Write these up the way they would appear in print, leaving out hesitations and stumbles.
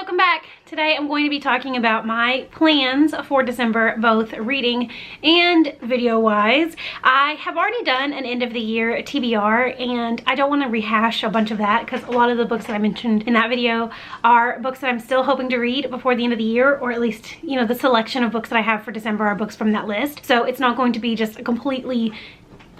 welcome back. Today I'm going to be talking about my plans for December, both reading and video wise. I have already done an end of the year TBR and I don't want to rehash a bunch of that because a lot of the books that I mentioned in that video are books that I'm still hoping to read before the end of the year, or at least, you know, the selection of books that I have for December are books from that list. So it's not going to be just a completely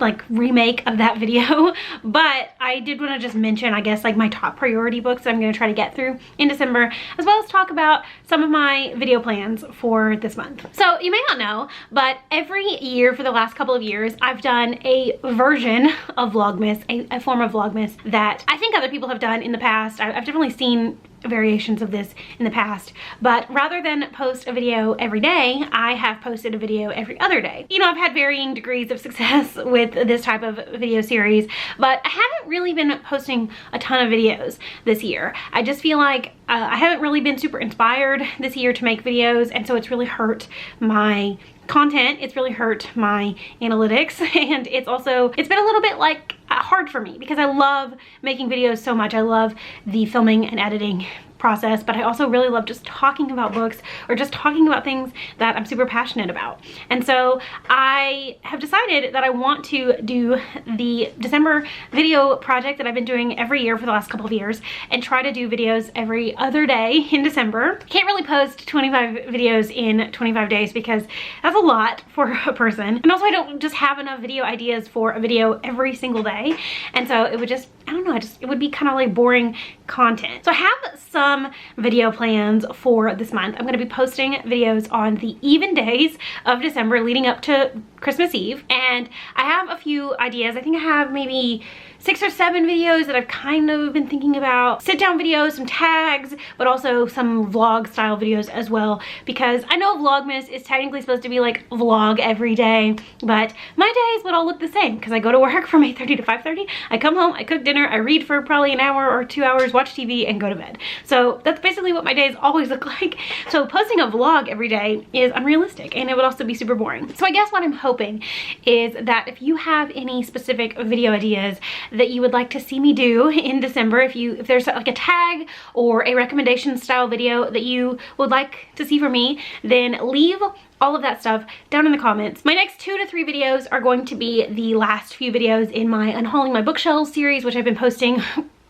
like remake of that video, but I did want to just mention, I guess, like my top priority books that I'm going to try to get through in December, as well as talk about some of my video plans for this month. So you may not know, but every year for the last couple of years, I've done a version of Vlogmas, a form of Vlogmas that I think other people have done in the past. I've definitely seen variations of this in the past, but rather than post a video every day, I have posted a video every other day. You know, I've had varying degrees of success with this type of video series, but I haven't really been posting a ton of videos this year. I just feel like I haven't really been super inspired this year to make videos, and so it's really hurt my content, it's really hurt my analytics, and it's been a little bit like hard for me because I love making videos so much. I love the filming and editing process, but I also really love just talking about books or just talking about things that I'm super passionate about. And so I have decided that I want to do the December video project that I've been doing every year for the last couple of years and try to do videos every other day in December. Can't really post 25 videos in 25 days because that's a lot for a person. And also I don't just have enough video ideas for a video every single day. And so it would just, I don't know, it would be kind of like boring content. So I have some video plans for this month. I'm going to be posting videos on the even days of December leading up to Christmas Eve. And I have a few ideas. I think I have maybe 6 or 7 videos that I've kind of been thinking about. Sit down videos, some tags, but also some vlog style videos as well, because I know Vlogmas is technically supposed to be like vlog every day, but my days would all look the same because I go to work from 8:30 to 5:30. I come home, I cook dinner, I read for probably an hour or 2 hours, watch TV, and go to bed. So that's basically what my days always look like. So posting a vlog every day is unrealistic, and it would also be super boring. So I guess what I'm hoping is that if you have any specific video ideas that you would like to see me do in December, if there's like a tag or a recommendation style video that you would like to see from me, then leave all of that stuff down in the comments. My next 2 to 3 videos are going to be the last few videos in my Unhauling My Bookshelves series, which I've been posting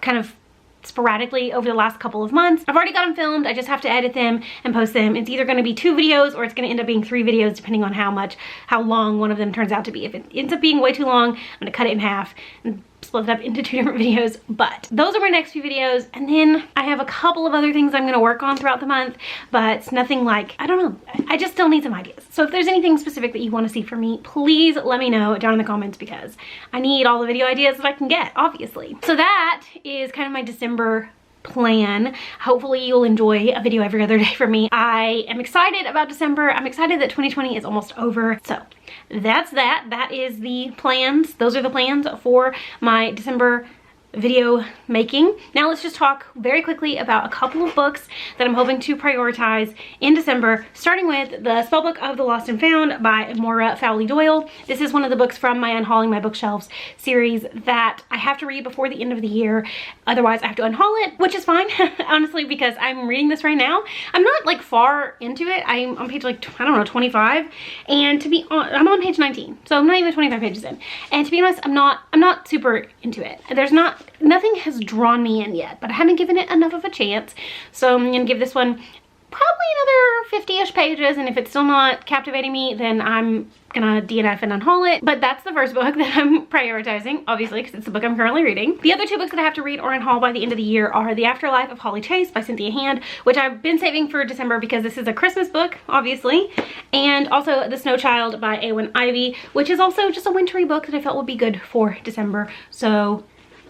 kind of sporadically over the last couple of months. I've already got them filmed. I just have to edit them and post them. It's either going to be 2 videos or it's going to end up being 3 videos depending on how long one of them turns out to be. If it ends up being way too long, I'm going to cut it in half and split it up into 2 different videos. But those are my next few videos, and then I have a couple of other things I'm going to work on throughout the month, but nothing like, I don't know, I just still need some ideas. So if there's anything specific that you want to see from me, please let me know down in the comments because I need all the video ideas that I can get, obviously. So that is kind of my December plan. Hopefully you'll enjoy a video every other day from me. I am excited about December. I'm excited that 2020 is almost over. So that's that. That is the plans. Those are the plans for my December video making. Now let's just talk very quickly about a couple of books that I'm hoping to prioritize in December, starting with The Spellbook of the Lost and Found by Maura Fowley-Doyle. This is one of the books from my Unhauling My Bookshelves series that I have to read before the end of the year. Otherwise I have to unhaul it, which is fine, honestly, because I'm reading this right now. I'm not like far into it. I'm on page like, I don't know, 25. And I'm on page 19. So I'm not even 25 pages in. And to be honest, I'm not super into it. Nothing has drawn me in yet, but I haven't given it enough of a chance. So I'm gonna give this one probably another 50-ish pages, and if it's still not captivating me, then I'm gonna DNF and unhaul it. But that's the first book that I'm prioritizing, obviously, because it's the book I'm currently reading. The other 2 books that I have to read or unhaul by the end of the year are The Afterlife of Holly Chase by Cynthia Hand, which I've been saving for December because this is a Christmas book, obviously, and also The Snow Child by Awen Ivy, which is also just a wintry book that I felt would be good for December. So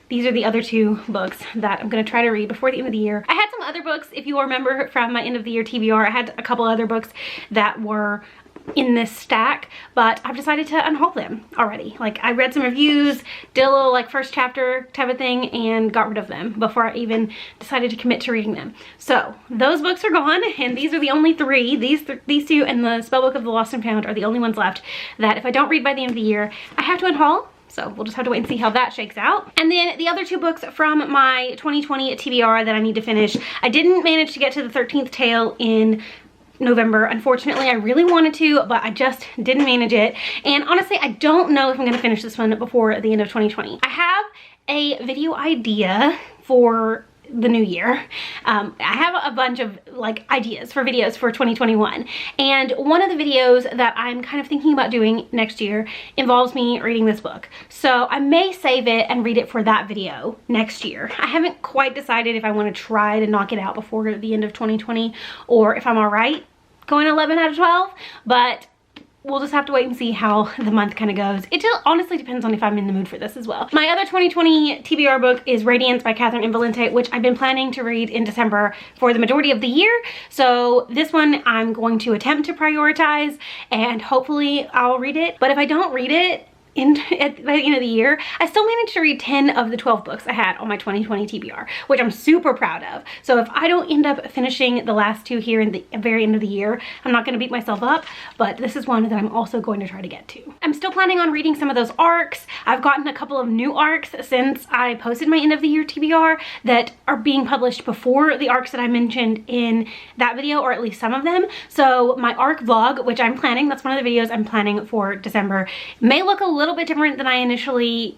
these are the other 2 books that I'm going to try to read before the end of the year. I had some other books, if you remember from my end of the year TBR, I had a couple other books that were in this stack, but I've decided to unhaul them already. Like, I read some reviews, did a little like first chapter type of thing, and got rid of them before I even decided to commit to reading them. So those books are gone, and these are the only 3. These 2 and The Spellbook of the Lost and Found are the only ones left that if I don't read by the end of the year, I have to unhaul. So we'll just have to wait and see how that shakes out. And then the other 2 books from my 2020 TBR that I need to finish. I didn't manage to get to the 13th Tale in November. Unfortunately, I really wanted to, but I just didn't manage it. And honestly, I don't know if I'm going to finish this one before the end of 2020. I have a video idea for the new year. I have a bunch of like ideas for videos for 2021, and one of the videos that I'm kind of thinking about doing next year involves me reading this book. So I may save it and read it for that video next year. I haven't quite decided if I want to try to knock it out before the end of 2020 or if I'm all right going 11 out of 12, but we'll just have to wait and see how the month kind of goes. It honestly depends on if I'm in the mood for this as well. My other 2020 TBR book is Radiance by Catherine Invalente, which I've been planning to read in December for the majority of the year. So this one I'm going to attempt to prioritize, and hopefully I'll read it. But if I don't read it by the end of the year, I still managed to read 10 of the 12 books I had on my 2020 TBR, which I'm super proud of. So if I don't end up finishing the last 2 here in the very end of the year, I'm not going to beat myself up, but this is one that I'm also going to try to get to. I'm still planning on reading some of those arcs. I've gotten a couple of new arcs since I posted my end of the year TBR that are being published before the arcs that I mentioned in that video, or at least some of them. So my arc vlog, which I'm planning, that's one of the videos I'm planning for December, may look a little bit different than I initially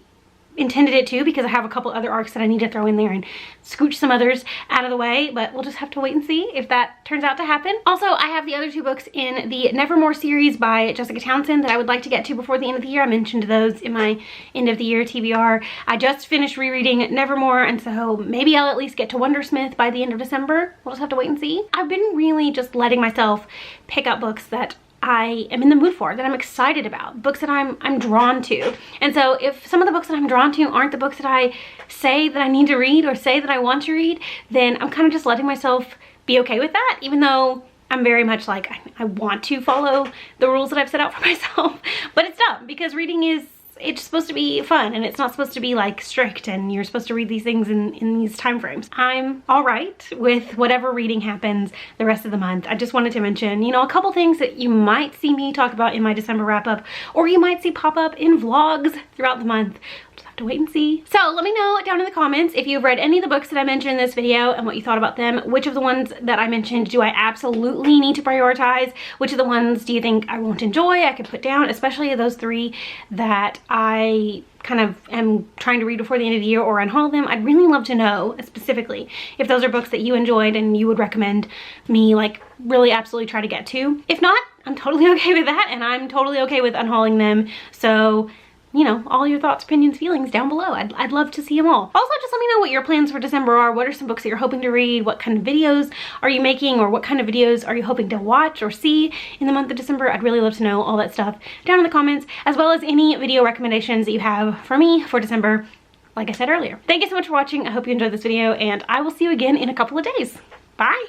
intended it to, because I have a couple other arcs that I need to throw in there and scooch some others out of the way, but we'll just have to wait and see if that turns out to happen. Also, I have the other 2 books in the Nevermore series by Jessica Townsend that I would like to get to before the end of the year. I mentioned those in my end of the year TBR. I just finished rereading Nevermore, and so maybe I'll at least get to Wondersmith by the end of December. We'll just have to wait and see. I've been really just letting myself pick up books that I am in the mood for, that I'm excited about, books that I'm drawn to. And so if some of the books that I'm drawn to aren't the books that I say that I need to read or say that I want to read, then I'm kind of just letting myself be okay with that, even though I'm very much like, I want to follow the rules that I've set out for myself. But it's dumb, because reading it's supposed to be fun, and it's not supposed to be like strict and you're supposed to read these things in these time frames. I'm all right with whatever reading happens the rest of the month. I just wanted to mention, you know, a couple things that you might see me talk about in my December wrap up, or you might see pop up in vlogs throughout the month. Just have to wait and see. So let me know down in the comments if you've read any of the books that I mentioned in this video and what you thought about them. Which of the ones that I mentioned do I absolutely need to prioritize? Which of the ones do you think I won't enjoy, I could put down, especially those 3 that I kind of am trying to read before the end of the year or unhaul them. I'd really love to know specifically if those are books that you enjoyed and you would recommend me like really absolutely try to get to. If not, I'm totally okay with that, and I'm totally okay with unhauling them. So, you know, all your thoughts, opinions, feelings down below. I'd love to see them all. Also, just let me know what your plans for December are. What are some books that you're hoping to read? What kind of videos are you making, or what kind of videos are you hoping to watch or see in the month of December? I'd really love to know all that stuff down in the comments, as well as any video recommendations that you have for me for December, like I said earlier. Thank you so much for watching. I hope you enjoyed this video, and I will see you again in a couple of days. Bye!